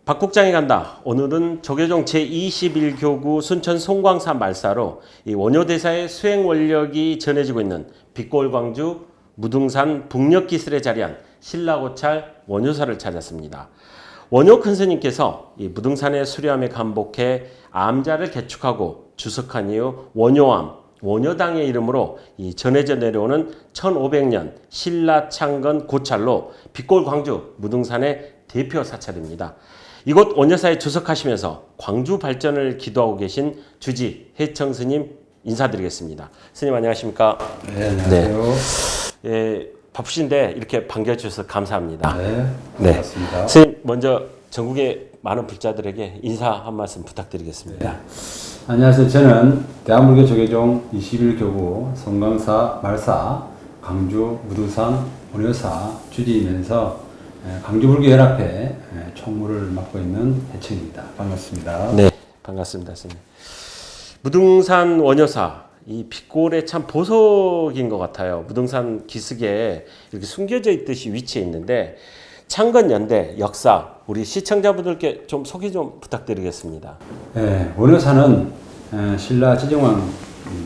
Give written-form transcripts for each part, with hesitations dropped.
박 국장이 간다. 오늘은 조계종 제21교구 순천 송광사 말사로 이 원효대사의 수행 원력이 전해지고 있는 빛골광주 무등산 북녘기슬에 자리한 신라고찰 원효사를 찾았습니다. 원효 큰스님께서 이 무등산의 수려함에 감복해 암자를 개축하고 주석한 이후 원효암, 원효당의 이름으로 이 전해져 내려오는 1500년 신라 창건 고찰로 빛골광주 무등산의 대표 사찰입니다. 이곳 원효사에 주석하시면서 광주 발전을 기도하고 계신 주지 해청 스님 인사드리겠습니다. 스님 안녕하십니까? 네, 안녕하세요. 네. 예, 바쁘신데 이렇게 반겨주셔서 감사합니다. 네, 반갑습니다. 네. 스님 먼저 전국의 많은 불자들에게 인사 한 말씀 부탁드리겠습니다. 네. 안녕하세요. 저는 대한불교 조계종 21교구 송광사 말사 광주 무등산 원효사 주지이면서 광주불교연합회 총무를 맡고 있는 해청입니다. 반갑습니다. 네, 반갑습니다, 스님. 무등산 원효사, 이 빛골의 참 보석인 것 같아요. 무등산 기슭에 이렇게 숨겨져 있듯이 위치해 있는데 창건 연대 역사 우리 시청자분들께 좀 소개 좀 부탁드리겠습니다. 네, 원효사는 신라 지정왕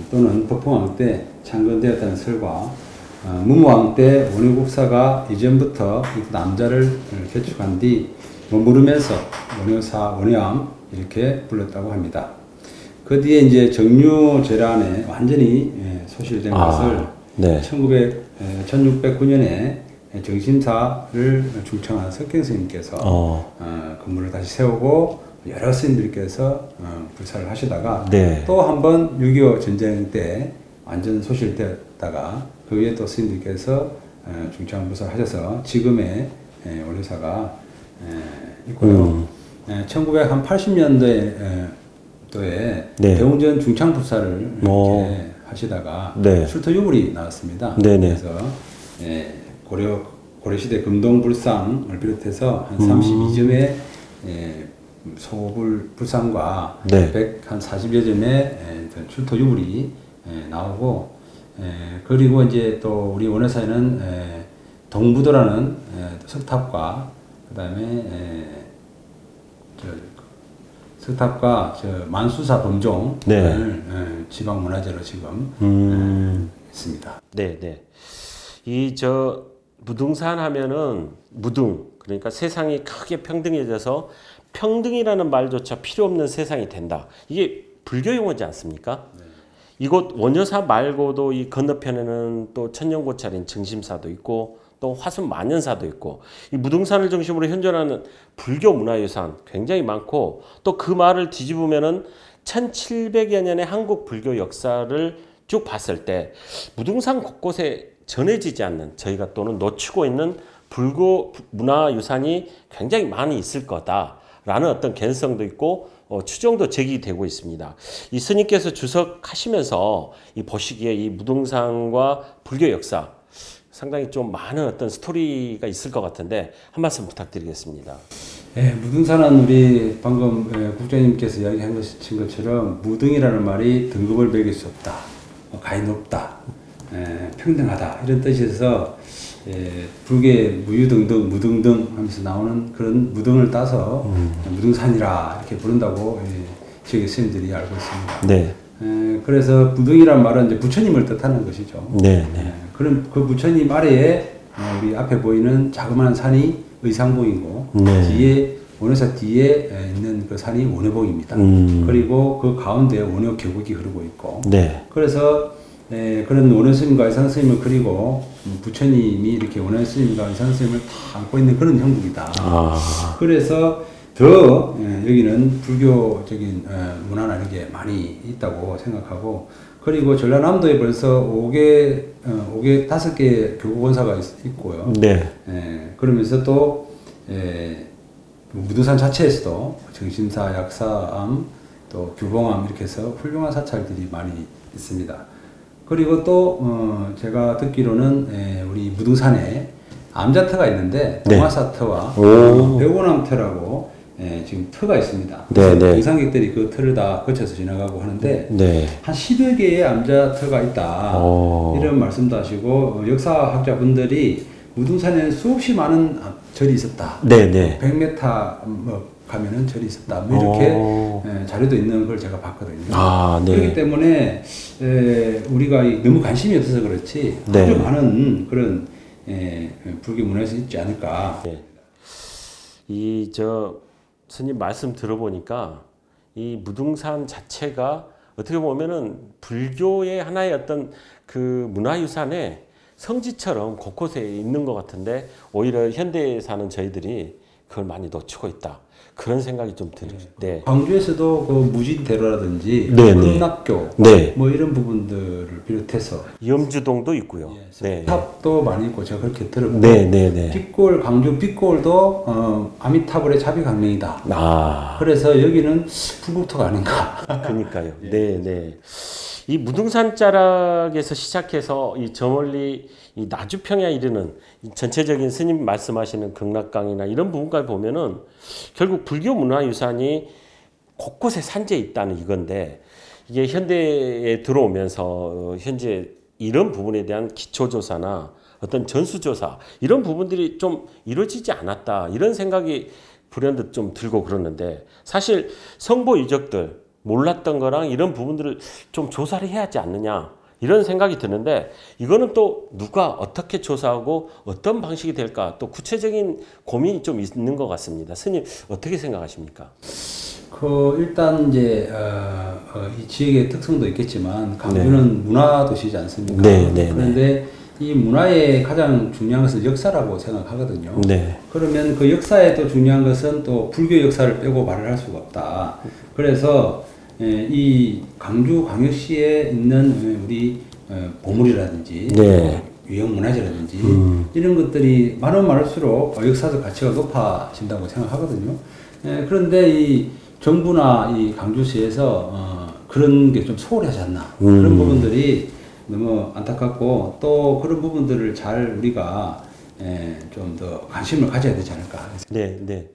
또는 법흥왕 때 창건되었다는 설과 문무왕 때 원효국사가 이전부터 남자를 개축한 뒤 머무르면서 원효사, 원효암 이렇게 불렀다고 합니다. 그 뒤에 이제 정류재란에 완전히 소실된 것을 네. 1609년에 정심사를 중청한 석경 스님께서 건물을 다시 세우고 여러 스님들께서 불사를 하시다가 네. 또 한 번 6.25 전쟁 때 완전 소실되었다가 그 위에 또 스님들께서 중창 불사를 하셔서 지금의 원효사가 있고요. 1980년도에 네. 대웅전 중창 불사를 이렇게 하시다가 네. 출토 유물이 나왔습니다. 네네. 그래서 고려시대 금동불상을 비롯해서 한 32점의 소불 불상과 네. 140여 점의 출토 유물이 나오고 그리고 이제 또 우리 원효사에는 동부도라는 석탑과 그다음에 석탑과 만수사 범종을 지방 문화재로 지금 있습니다. 네, 네. 이 무등산 하면은 무등 그러니까 세상이 크게 평등해져서 평등이라는 말조차 필요 없는 세상이 된다. 이게 불교 용어지 않습니까? 네. 이곳 원효사 말고도 이 건너편에는 또 천년고찰인 정심사도 있고 또 화순만연사도 있고 이 무등산을 중심으로 현존하는 불교 문화유산 굉장히 많고 또 그 말을 뒤집으면은 1700여 년의 한국 불교 역사를 쭉 봤을 때 무등산 곳곳에 전해지지 않는 저희가 또는 놓치고 있는 불교 문화유산이 굉장히 많이 있을 거다라는 어떤 개연성도 있고 추정도 제기되고 있습니다. 이 스님께서 주석하시면서 이 보시기에 이 무등산과 불교 역사 상당히 좀 많은 어떤 스토리가 있을 것 같은데 한 말씀 부탁드리겠습니다. 네, 무등산은 우리 방금 국장님께서 이야기한 것처럼 무등이라는 말이 등급을 매길 수 없다, 가히 높다, 평등하다 이런 뜻에서 불교의 무유등등, 무등등 하면서 나오는 그런 무등을 따서 무등산이라 이렇게 부른다고 지역의 스님들이 알고 있습니다. 네. 그래서 무등이란 말은 이제 부처님을 뜻하는 것이죠. 네, 네. 그럼 그 부처님 아래에 우리 앞에 보이는 자그마한 산이 의상봉이고 네. 뒤에 원효사 뒤에 있는 그 산이 원효봉입니다. 그리고 그 가운데 원효계곡이 흐르고 있고 네. 그래서 그런 원효스님과 의상스님을 그리고 부처님이 이렇게 원효스님과 의상스님을 다 안고 있는 그런 형국이다. 그래서 더 여기는 불교적인 문화나 이런 게 많이 있다고 생각하고 그리고 전라남도에 벌써 5개 교구원사가 있고요. 네. 그러면서 또 무등산 자체에서도 정심사, 약사암, 또 규봉암 이렇게 해서 훌륭한 사찰들이 많이 있습니다. 그리고 또 제가 듣기로는 우리 무등산에 암자터가 있는데 동화사터와 백오남터라고 지금 터가 있습니다. 등산객들이 그 터를 다 거쳐서 지나가고 하는데 한 10여 개의 암자터가 있다. 이런 말씀도 하시고 역사학자분들이 무등산에는 수없이 많은 절이 있었다. 네네. 100m 뭐 가면은 절이 있었다. 뭐 이렇게 자료도 있는 걸 제가 봤거든요. 아, 네. 그렇기 때문에 우리가 너무 관심이 없어서 그렇지 네. 아주 많은 그런 불교 문화에서 있지 않을까. 네. 스님 말씀 들어보니까 이 무등산 자체가 어떻게 보면은 불교의 하나의 어떤 그 문화유산의 성지처럼 곳곳에 있는 것 같은데 오히려 현대에 사는 저희들이 그걸 많이 놓치고 있다. 그런 생각이 좀 들어요. 네. 광주에서도 그 무진대로라든지 네, 네. 음락교 네. 뭐 이런 부분들을 비롯해서 염주동도 있고요. 네. 탑도 많이 있고 제가 그렇게 들었고 네, 네, 네. 빗골 광주 빗골도 아미타불의 자비강릉이다. 아. 그래서 여기는 불국토가 아닌가. 그러니까요. 네, 네. 이 무등산 자락에서 시작해서 이 저 멀리 이 나주평에 이르는 이 전체적인 스님 말씀하시는 극락강이나 이런 부분까지 보면은 결국 불교 문화유산이 곳곳에 산재해 있다는 이건데 이게 현대에 들어오면서 현재 이런 부분에 대한 기초조사나 어떤 전수조사 이런 부분들이 좀 이루어지지 않았다 이런 생각이 불현듯 좀 들고 그러는데 사실 성보 유적들 몰랐던 거랑 이런 부분들을 좀 조사를 해야 하지 않느냐 이런 생각이 드는데 이거는 또 누가 어떻게 조사하고 어떤 방식이 될까 또 구체적인 고민이 좀 있는 것 같습니다. 스님 어떻게 생각하십니까? 일단 이제 이 지역의 특성도 있겠지만 광주는 문화 도시지 않습니까? 네, 네, 그런데 이 문화의 가장 중요한 것은 역사라고 생각하거든요. 네. 그러면 그 역사에 또 중요한 것은 또 불교 역사를 빼고 말을 할 수가 없다. 그래서 이 광주광역시에 있는 우리 보물이라든지 네. 유형 문화재라든지 이런 것들이 많으면 많을수록 역사적 가치가 높아진다고 생각하거든요. 그런데 이 정부나 이 광주시에서 그런 게 좀 소홀하지 않나 그런 부분들이 너무 안타깝고 또 그런 부분들을 잘 우리가 좀 더 관심을 가져야 되지 않을까. 네, 네.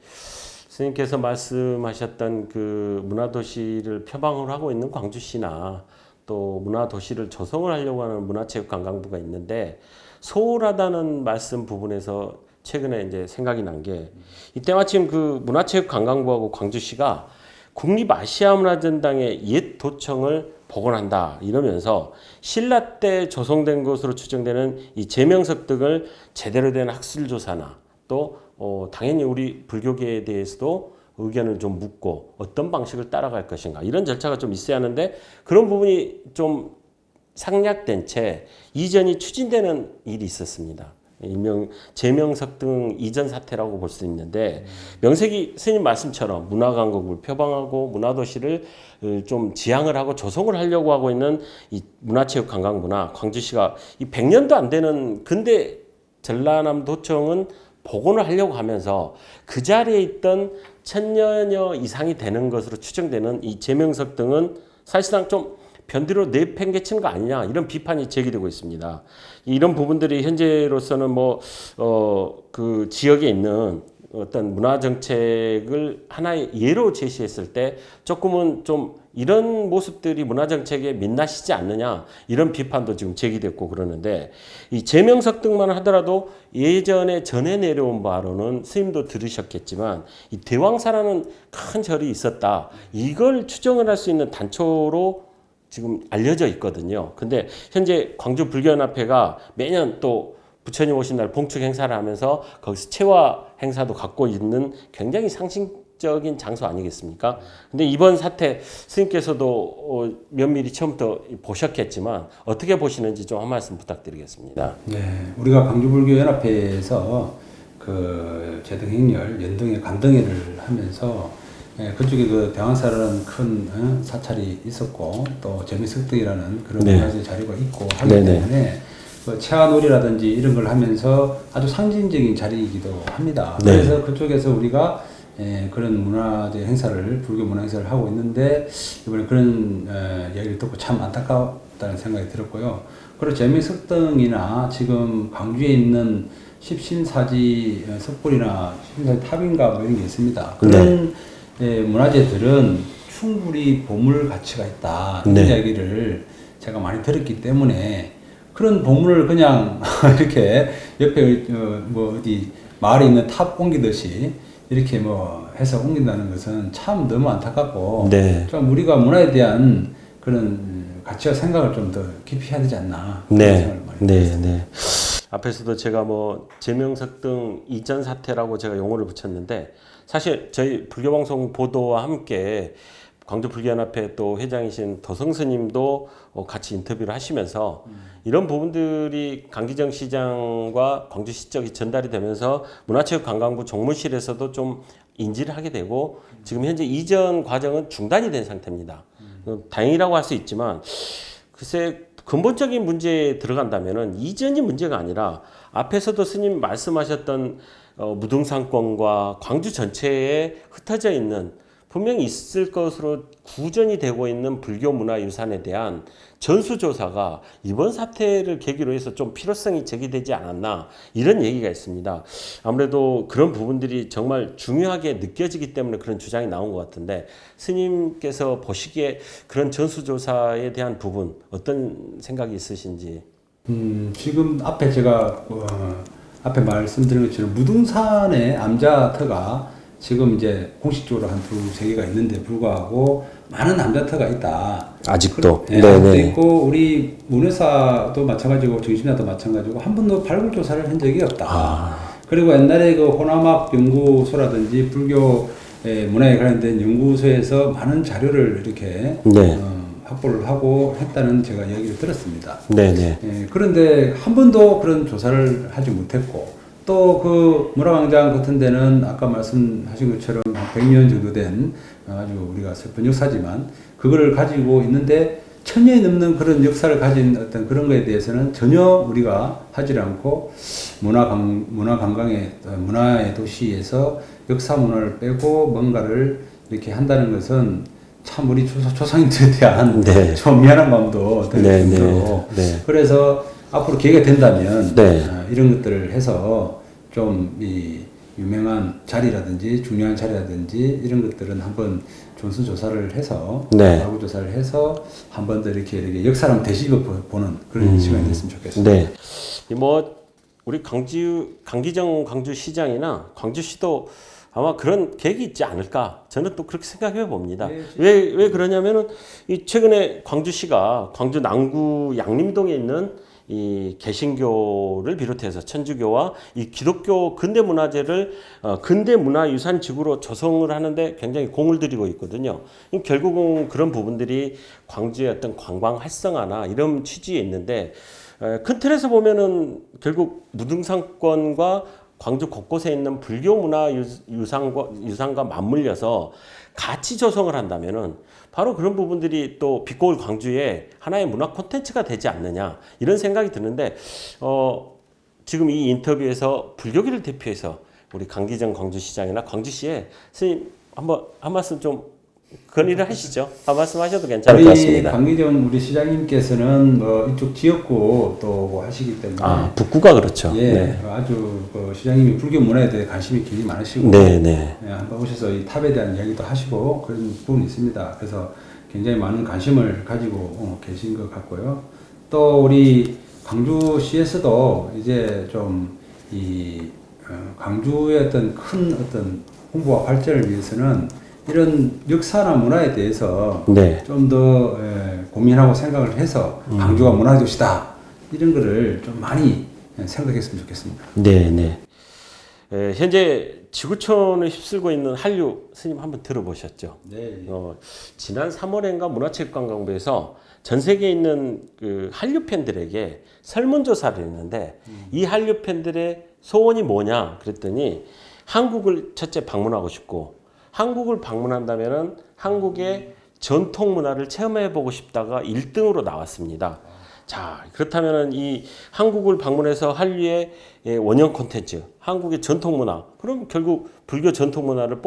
스님께서 말씀하셨던 그 문화도시를 표방을 하고 있는 광주시나 또 문화도시를 조성을 하려고 하는 문화체육관광부가 있는데 소홀하다는 말씀 부분에서 최근에 이제 생각이 난 게 이때 마침 그 문화체육관광부하고 광주시가 국립아시아문화전당의 옛 도청을 복원한다 이러면서 신라 때 조성된 것으로 추정되는 이 제명석 등을 제대로 된 학술조사나 또 당연히 우리 불교계에 대해서도 의견을 좀 묻고 어떤 방식을 따라갈 것인가 이런 절차가 좀 있어야 하는데 그런 부분이 좀 상략된 채 이전이 추진되는 일이 있었습니다. 일명 제명석 등 이전 사태라고 볼 수 있는데 명색이 스님 말씀처럼 문화강국을 표방하고 문화도시를 좀 지향을 하고 조성을 하려고 하고 있는 이 문화체육관광부나 광주시가 이 100년도 안 되는 근대 전라남도청은 복원을 하려고 하면서 그 자리에 있던 1000년여 이상이 되는 것으로 추정되는 이 제명석 등은 사실상 좀 변두리로 내팽개치는 거 아니냐 이런 비판이 제기되고 있습니다. 이런 부분들이 현재로서는 그 지역에 있는 어떤 문화 정책을 하나의 예로 제시했을 때 조금은 좀 이런 모습들이 문화 정책에 민낯이지 않느냐 이런 비판도 지금 제기됐고 그러는데 이 제명석 등만 하더라도 예전에 전해 내려온 바로는 스님도 들으셨겠지만 이 대왕사라는 큰 절이 있었다 이걸 추정을 할 수 있는 단초로 지금 알려져 있거든요. 근데 현재 광주 불교연합회가 매년 또 부처님 오신 날 봉축 행사를 하면서 거기서 체화 행사도 갖고 있는 굉장히 상징적인 장소 아니겠습니까? 근데 이번 사태 스님께서도 면밀히 처음부터 보셨겠지만 어떻게 보시는지 좀 한 말씀 부탁드리겠습니다. 네, 우리가 광주불교연합회에서 그 제등행렬 연등회 간등회를 하면서 그쪽에 그 대왕사라는 큰 사찰이 있었고 또 제미석등이라는 그런 문화재 자료가 있고 하기 때문에 그 체화놀이라든지 이런 걸 하면서 아주 상징적인 자리이기도 합니다. 네. 그래서 그쪽에서 우리가 그런 문화재 행사를 불교 문화 행사를 하고 있는데 이번에 그런 이야기를 듣고 참 안타깝다는 생각이 들었고요. 그리고 제미석등이나 지금 광주에 있는 십신사지 석불이나 십신사지 탑인가 뭐 이런 게 있습니다. 그런 문화재들은 충분히 보물 가치가 있다 이런 이야기를 제가 많이 들었기 때문에 그런 보물을 그냥 이렇게 옆에 어디 마을에 있는 탑 옮기듯이 이렇게 뭐 해서 옮긴다는 것은 참 너무 안타깝고 네. 좀 우리가 문화에 대한 그런 가치와 생각을 좀 더 깊이 해야 되지 않나 그런 네. 생각을 많이 네. 네. 앞에서도 제가 뭐 제명석 등 이전 사태라고 제가 용어를 붙였는데 사실 저희 불교방송 보도와 함께 광주 불교연합회 또 회장이신 더성 스님도 같이 인터뷰를 하시면서 이런 부분들이 강기정 시장과 광주시적이 전달이 되면서 문화체육관광부 종무실에서도 좀 인지를 하게 되고 지금 현재 이전 과정은 중단이 된 상태입니다. 다행이라고 할 수 있지만 글쎄 근본적인 문제에 들어간다면은 이전이 문제가 아니라 앞에서도 스님 말씀하셨던 무등산권과 광주 전체에 흩어져 있는 분명히 있을 것으로 구전이 되고 있는 불교 문화 유산에 대한 전수조사가 이번 사태를 계기로 해서 좀 필요성이 제기되지 않았나 이런 얘기가 있습니다. 아무래도 그런 부분들이 정말 중요하게 느껴지기 때문에 그런 주장이 나온 것 같은데 스님께서 보시기에 그런 전수조사에 대한 부분 어떤 생각이 있으신지? 지금 앞에 제가 앞에 말씀드린 것처럼 무등산의 암자터가 지금 이제 공식적으로 한 두세 개가 있는데 불구하고 많은 암자터가 있다. 아직도. 네, 아직도 있고 우리 문회사도 마찬가지고 정신사도 마찬가지고 한 번도 발굴 조사를 한 적이 없다. 그리고 옛날에 그 호남학 연구소라든지 불교 문화에 관련된 연구소에서 많은 자료를 이렇게 확보를 하고 했다는 제가 이야기를 들었습니다. 네네. 그런데 한 번도 그런 조사를 하지 못했고 또 그 문화광장 같은 데는 아까 말씀하신 것처럼 100년 정도 된 아주 우리가 슬픈 역사지만 그거를 가지고 있는데 1000년이 넘는 그런 역사를 가진 어떤 그런 거에 대해서는 전혀 우리가 하지 않고 문화관광의 문화의 도시에서 역사 문화를 빼고 뭔가를 이렇게 한다는 것은 참 우리 조상님들에 대한 좀 미안한 마음도 들 정도로 그래서 앞으로 기회가 된다면 이런 것들을 해서 좀 이 유명한 자리라든지 중요한 자리라든지 이런 것들은 한번 전수조사를 해서 발굴 조사를 해서 한 번 더 이렇게 역사를 되씹어 보는 그런 시간이 됐으면 좋겠습니다. 네. 뭐 우리 강기정 광주시장이나 광주시도 아마 그런 계획이 있지 않을까 저는 또 그렇게 생각해 봅니다. 왜 그러냐면은 이 최근에 광주시가 광주 남구 양림동에 있는 이 개신교를 비롯해서 천주교와 이 기독교 근대 문화재를 근대 문화유산 지구로 조성을 하는데 굉장히 공을 들이고 있거든요. 결국은 그런 부분들이 광주의 어떤 관광 활성화나 이런 취지에 있는데 큰 틀에서 보면은 결국 무등산권과 광주 곳곳에 있는 불교 문화 유산과 맞물려서 같이 조성을 한다면은 바로 그런 부분들이 또 빛고울 광주의 하나의 문화 콘텐츠가 되지 않느냐 이런 생각이 드는데 지금 이 인터뷰에서 불교계를 대표해서 우리 강기정 광주시장이나 광주시에 스님 한 말씀 좀 건의를 하시죠. 한 말씀 하셔도 괜찮을 것 같습니다. 강기정 우리 시장님께서는 뭐 이쪽 지역구 또 하시기 때문에 북구가 그렇죠. 아주 시장님이 불교 문화에 대해 관심이 굉장히 많으시고 한번 오셔서 이 탑에 대한 이야기도 하시고 그런 부분이 있습니다. 그래서 굉장히 많은 관심을 가지고 계신 것 같고요. 또 우리 광주시에서도 이제 좀 이 광주의 어떤 큰 어떤 홍보와 발전을 위해서는 이런 역사나 문화에 대해서 좀 더 고민하고 생각을 해서 광주가 문화도시다 이런 거를 좀 많이 생각했으면 좋겠습니다. 현재 지구촌을 휩쓸고 있는 한류 스님 한번 들어보셨죠? 지난 3월인가 문화체육관광부에서 전 세계에 있는 그 한류 팬들에게 설문조사를 했는데 이 한류 팬들의 소원이 뭐냐 그랬더니 한국을 첫째 방문하고 싶고 한국을 방문한다면은 한국의 전통 문화를 체험해보고 싶다가 1등으로 나왔습니다. 자, 그렇다면은 이 한국을 방문해서 한류의 원형 콘텐츠, 한국의 전통 문화, 그럼 결국 불교 전통 문화를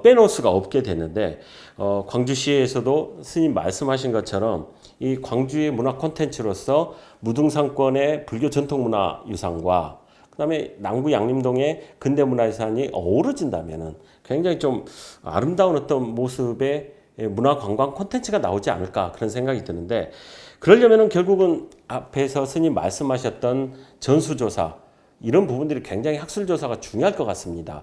빼놓을 수가 없게 되는데, 광주시에서도 스님 말씀하신 것처럼 이 광주의 문화 콘텐츠로서 무등산권의 불교 전통 문화 유산과 그다음에 남구 양림동의 근대 문화유산이 어우러진다면은 굉장히 좀 아름다운 어떤 모습의 문화 관광 콘텐츠가 나오지 않을까 그런 생각이 드는데 그러려면은 결국은 앞에서 스님 말씀하셨던 전수조사 이런 부분들이 굉장히 학술 조사가 중요할 것 같습니다.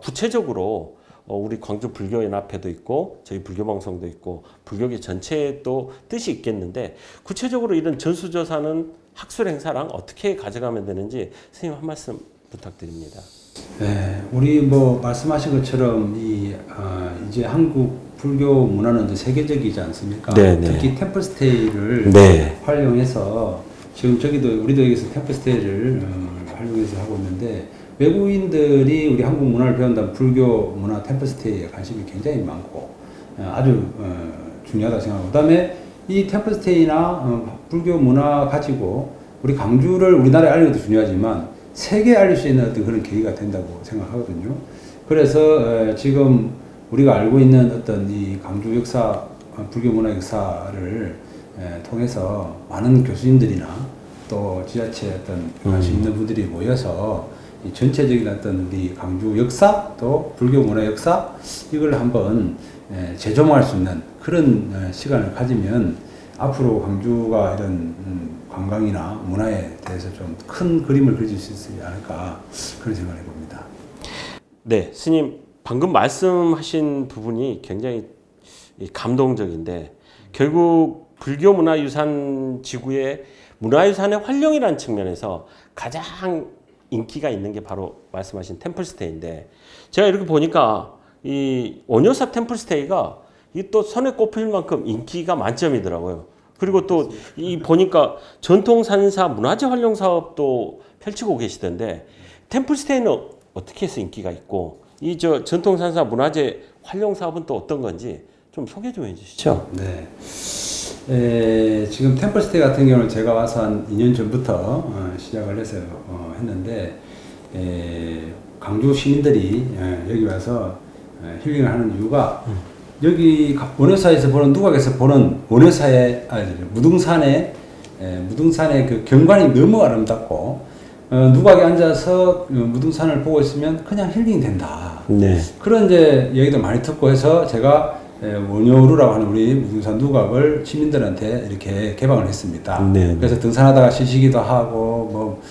구체적으로 우리 광주 불교연합회도 있고 저희 불교방송도 있고 불교계 전체에 또 뜻이 있겠는데 구체적으로 이런 전수조사는 학술 행사랑 어떻게 가져가면 되는지 선생님 한 말씀 부탁드립니다. 네, 우리 뭐 말씀하신 것처럼 이제 한국 불교 문화는 이제 세계적이지 않습니까? 네, 네. 특히 템플스테이를 네. 활용해서 지금 우리도 여기서 템플스테이를 활용해서 하고 있는데 외국인들이 우리 한국 문화를 배운다면 불교 문화 템플스테이에 관심이 굉장히 많고 아주 중요하다고 생각하고 그다음에 이 템플스테이나 불교 문화 가지고 우리 광주를 우리나라에 알리는 것도 중요하지만 세계에 알릴 수 있는 어떤 그런 계기가 된다고 생각하거든요. 그래서 지금 우리가 알고 있는 어떤 이 광주 역사, 불교 문화 역사를 통해서 많은 교수님들이나 또 지자체 어떤 관심 있는 분들이 모여서 이 전체적인 어떤 우리 광주 역사 또 불교 문화 역사 이걸 한번 재조명할 수 있는 그런 시간을 가지면 앞으로 광주가 이런 관광이나 문화에 대해서 좀 큰 그림을 그릴 수 있지 않을까 그런 생각을 해봅니다. 네, 스님 방금 말씀하신 부분이 굉장히 감동적인데 결국 불교 문화유산 지구의 문화유산의 활용이라는 측면에서 가장 인기가 있는 게 바로 말씀하신 템플스테이인데 제가 이렇게 보니까 이 원효사 템플스테이가 이 또 손에 꼽힐 만큼 인기가 만점이더라고요. 그리고 또 이 보니까 전통산사 문화재 활용 사업도 펼치고 계시던데 템플스테이는 어떻게 해서 인기가 있고 이 전통산사 문화재 활용 사업은 또 어떤 건지 좀 소개 좀 해주시죠. 네. 지금 템플스테이 같은 경우는 제가 와서 한 2년 전부터 시작을 해서 했는데 광주 시민들이 여기 와서 힐링을 하는 이유가 여기 원효사에서 보는 누각에서 보는 원효사의 무등산의 그 경관이 너무 아름답고 누각에 앉아서 무등산을 보고 있으면 그냥 힐링이 된다. 네. 그런 이제 얘기도 많이 듣고 해서 제가 원효루라고 하는 우리 무등산 누각을 시민들한테 이렇게 개방을 했습니다. 네. 그래서 등산하다가 쉬시기도 하고 뭐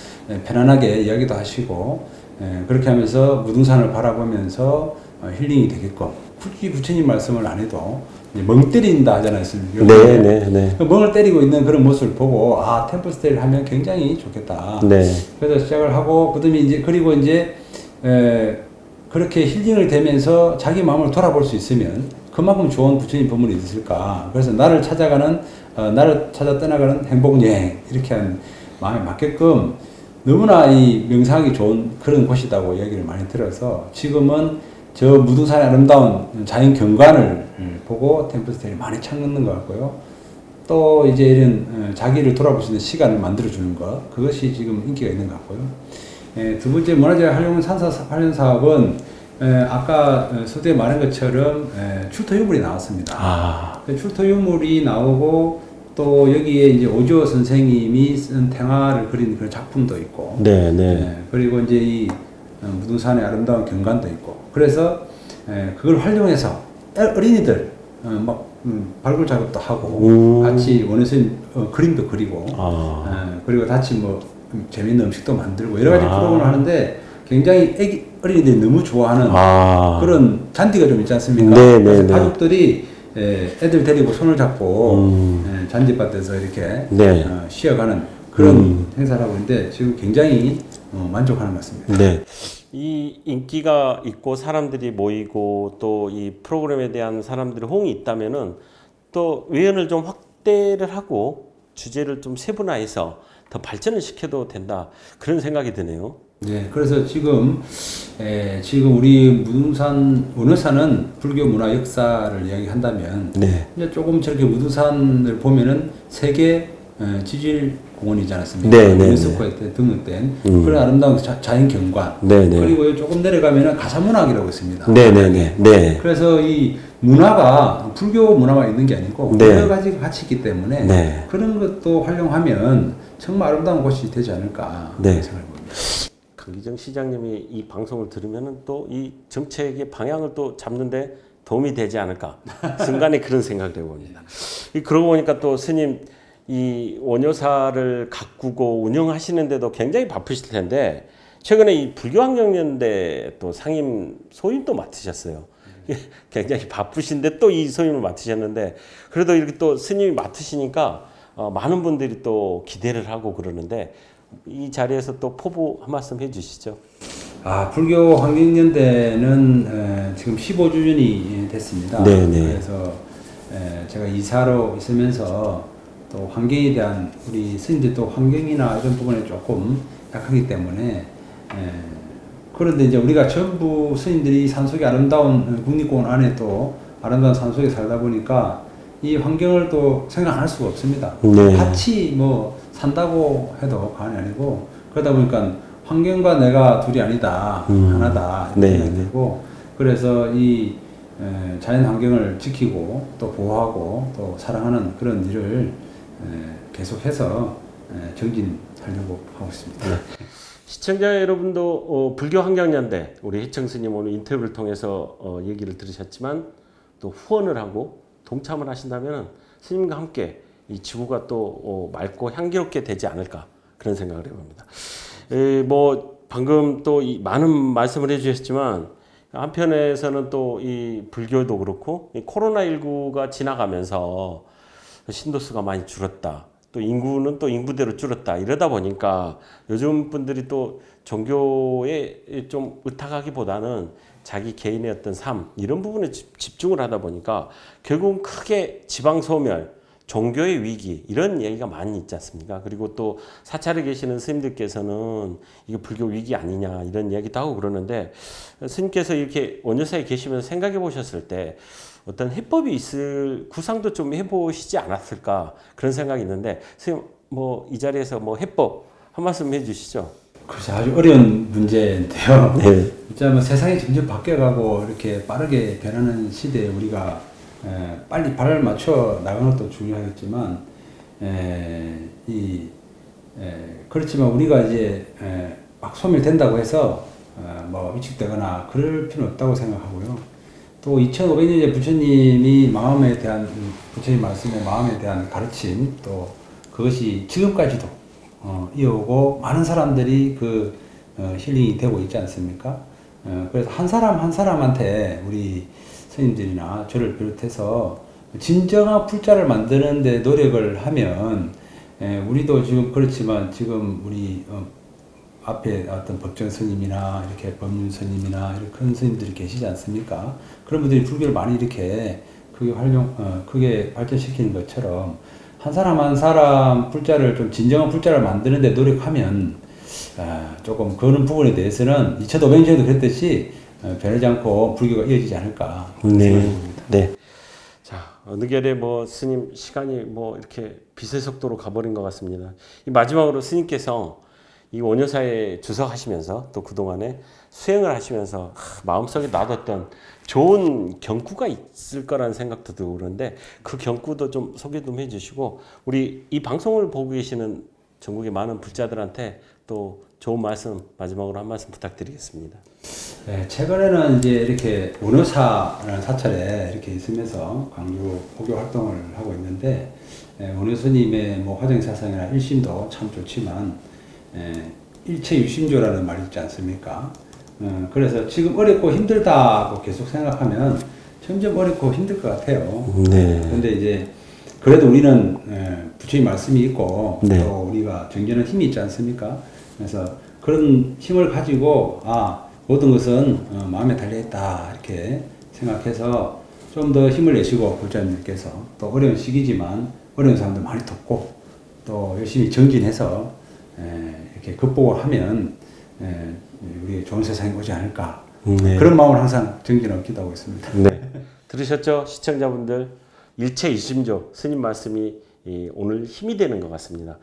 편안하게 이야기도 하시고 그렇게 하면서 무등산을 바라보면서 힐링이 되게끔 굳이 부처님 말씀을 안 해도 멍 때린다 하잖아요. 네. 멍을 때리고 있는 그런 모습을 보고 템플스테이를 하면 굉장히 좋겠다. 네. 그래서 시작을 하고 그다음에 그리고 그렇게 힐링을 되면서 자기 마음을 돌아볼 수 있으면 그만큼 좋은 부처님 법문이 있을까. 그래서 나를 찾아 떠나가는 행복 여행 이렇게 한 마음에 맞게끔 너무나 이 명상하기 좋은 그런 곳이라고 얘기를 많이 들어서 지금은 저 무등산의 아름다운 자연 경관을 보고 템플스테이를 많이 찾는 것 같고요. 또 이제 이런 자기를 돌아볼 수 있는 시간을 만들어주는 것 그것이 지금 인기가 있는 것 같고요. 두 번째 문화재 활용 사업은 아까 서두에 말한 것처럼 출토 유물이 나왔습니다. 출토 유물이 나오고 또 여기에 이제 오주호 선생님이 쓴 탱화를 그린 그런 작품도 있고, 그리고 이제 이 무등산의 아름다운 경관도 있고, 그래서 그걸 활용해서 어린이들 막 발굴 작업도 하고 같이 원효선 그림도 그리고 그리고 같이 뭐 재밌는 음식도 만들고 여러 가지 프로그램을 하는데 굉장히 어린이들이 너무 좋아하는 그런 잔디가 좀 있지 않습니까? 그래서 가족들이 애들 데리고 손을 잡고 잔디밭에서 이렇게 쉬어가는 그런 행사를 하고 있는데 지금 굉장히 만족하는 것 같습니다. 네. 이 인기가 있고 사람들이 모이고 또 이 프로그램에 대한 사람들의 호응이 있다면은 또 외연을 좀 확대를 하고 주제를 좀 세분화해서 더 발전을 시켜도 된다 그런 생각이 드네요. 네, 그래서 지금 우리 무등산 원효사는 불교 문화 역사를 이야기한다면 이제 조금 저렇게 무등산을 보면은 세계 지질 공원이지 않았습니까? 유네스코에 등록된 그런 아름다운 자연 경관. 그리고 조금 내려가면은 가사문학이라고 있습니다. 그래서 이 문화가 불교 문화가 있는 게 아니고 여러 가지가 같이 있기 때문에 그런 것도 활용하면 정말 아름다운 곳이 되지 않을까 생각합니다. 강기정 시장님이 이 방송을 들으면은 또 이 정책의 방향을 또 잡는데 도움이 되지 않을까 순간에 그런 생각을 해봅니다. 그러고 보니까 또 스님 이 원효사를 가꾸고 운영하시는데도 굉장히 바쁘실 텐데 최근에 이 불교환경연대 또 상임 소임도 맡으셨어요. 굉장히 바쁘신데 또 이 소임을 맡으셨는데 그래도 이렇게 또 스님이 맡으시니까 많은 분들이 또 기대를 하고 그러는데 이 자리에서 또 포부 한 말씀 해주시죠. 불교 환경연대는 지금 15주년이 됐습니다. 네네. 그래서 제가 이사로 있으면서 또 환경에 대한 우리 스님들도 환경이나 이런 부분에 조금 약하기 때문에 그런데 이제 우리가 전부 스님들이 산속의 아름다운 국립공원 안에 또 아름다운 산속에 살다 보니까 이 환경을 또 생각 안 할 수가 없습니다. 네. 같이 뭐 산다고 해도 과언이 아니고 그러다 보니까 환경과 내가 둘이 아니다 하나다 이렇게 네. 생각이 들고 그래서 이 자연 환경을 지키고 또 보호하고 또 사랑하는 그런 일을 계속해서 정진하려고 하고 있습니다. 네. 시청자 여러분도 불교환경연대 우리 희청 스님 오늘 인터뷰를 통해서 얘기를 들으셨지만 또 후원을 하고 동참을 하신다면 스님과 함께 이 지구가 또 맑고 향기롭게 되지 않을까 그런 생각을 해봅니다. 뭐 방금 또 이 많은 말씀을 해주셨지만 한편에서는 또 이 불교도 그렇고 이 코로나19가 지나가면서 신도수가 많이 줄었다. 또 인구는 또 인구대로 줄었다. 이러다 보니까 요즘 분들이 또 종교에 좀 의탁하기보다는 자기 개인의 어떤 삶 이런 부분에 집중을 하다 보니까 결국은 크게 지방소멸, 종교의 위기 이런 얘기가 많이 있지 않습니까? 그리고 또 사찰에 계시는 스님들께서는 이거 불교 위기 아니냐 이런 이야기도 하고 그러는데 스님께서 이렇게 원효사에 계시면서 생각해 보셨을 때 어떤 해법이 있을 구상도 좀 해보시지 않았을까 그런 생각이 있는데 선생님 뭐 이 자리에서 뭐 해법 한 말씀 해주시죠. 그래서 아주 어려운 문제인데요. 네. 진짜 뭐 세상이 점점 바뀌어가고 이렇게 빠르게 변하는 시대에 우리가 빨리 발을 맞춰 나가는 것도 중요하겠지만 그렇지만 우리가 이제 막 소멸된다고 해서 뭐 위축되거나 그럴 필요는 없다고 생각하고요. 또 2500년째 부처님이 마음에 대한 부처님 말씀의 마음에 대한 가르침 또 그것이 지금까지도 이어오고 많은 사람들이 그 힐링이 되고 있지 않습니까? 그래서 한 사람 한 사람한테 우리 스님들이나 저를 비롯해서 진정한 불자를 만드는 데 노력을 하면 우리도 지금 그렇지만 지금 우리 앞에 어떤 법정 스님이나 이렇게 법륜 스님이나 이렇게 큰 스님들이 계시지 않습니까? 그런 분들이 불교를 많이 이렇게 크게 발전시키는 것처럼 한 사람 한 사람 불자를 좀 진정한 불자를 만드는 데 노력하면 조금 그런 부분에 대해서는 2500년에도 그랬듯이 변하지 않고 불교가 이어지지 않을까 생각합니다. 네. 자, 어느 결에 뭐 스님 시간이 뭐 이렇게 빛의 속도로 가버린 것 같습니다. 이 마지막으로 스님께서 이 원효사에 주석하시면서 또 그동안에 수행을 하시면서 마음속에 놔뒀던 좋은 경구가 있을 거라는 생각도 들고 그런데 그 경구도 좀 소개 좀 해주시고 우리 이 방송을 보고 계시는 전국의 많은 불자들한테 또 좋은 말씀 마지막으로 한 말씀 부탁드리겠습니다. 네, 최근에는 이제 이렇게 원효사라는 사찰에 이렇게 있으면서 강주 포교 활동을 하고 있는데 원효 스님의 뭐 화정사상이나 일심도 참 좋지만 일체유심조라는 말이 있지 않습니까? 그래서 지금 어렵고 힘들다고 계속 생각하면 점점 어렵고 힘들 것 같아요. 네. 근데 이제 그래도 우리는 부처님 말씀이 있고 네. 또 우리가 정전한 힘이 있지 않습니까? 그래서 그런 힘을 가지고 모든 것은 마음에 달려있다 이렇게 생각해서 좀 더 힘을 내시고 불자님들께서 또 어려운 시기지만 어려운 사람들 많이 돕고 또 열심히 정진해서 이렇게 극복을 하면 우리 좋은 세상이 오지 않을까 그런 마음을 항상 정진하고 기도하고 있습니다. 네. 들으셨죠? 시청자분들 일체이심조 스님 말씀이 오늘 힘이 되는 것 같습니다.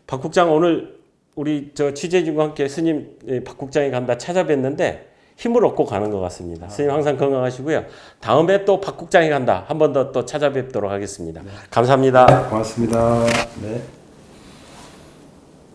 박 국장 오늘 우리 저 취재진과 함께 스님 박 국장이 간다 찾아뵀는데 힘을 얻고 가는 것 같습니다. 스님 항상 건강하시고요. 다음에 또 박 국장이 간다 한 번 더 또 찾아뵙도록 하겠습니다. 감사합니다. 고맙습니다. 네.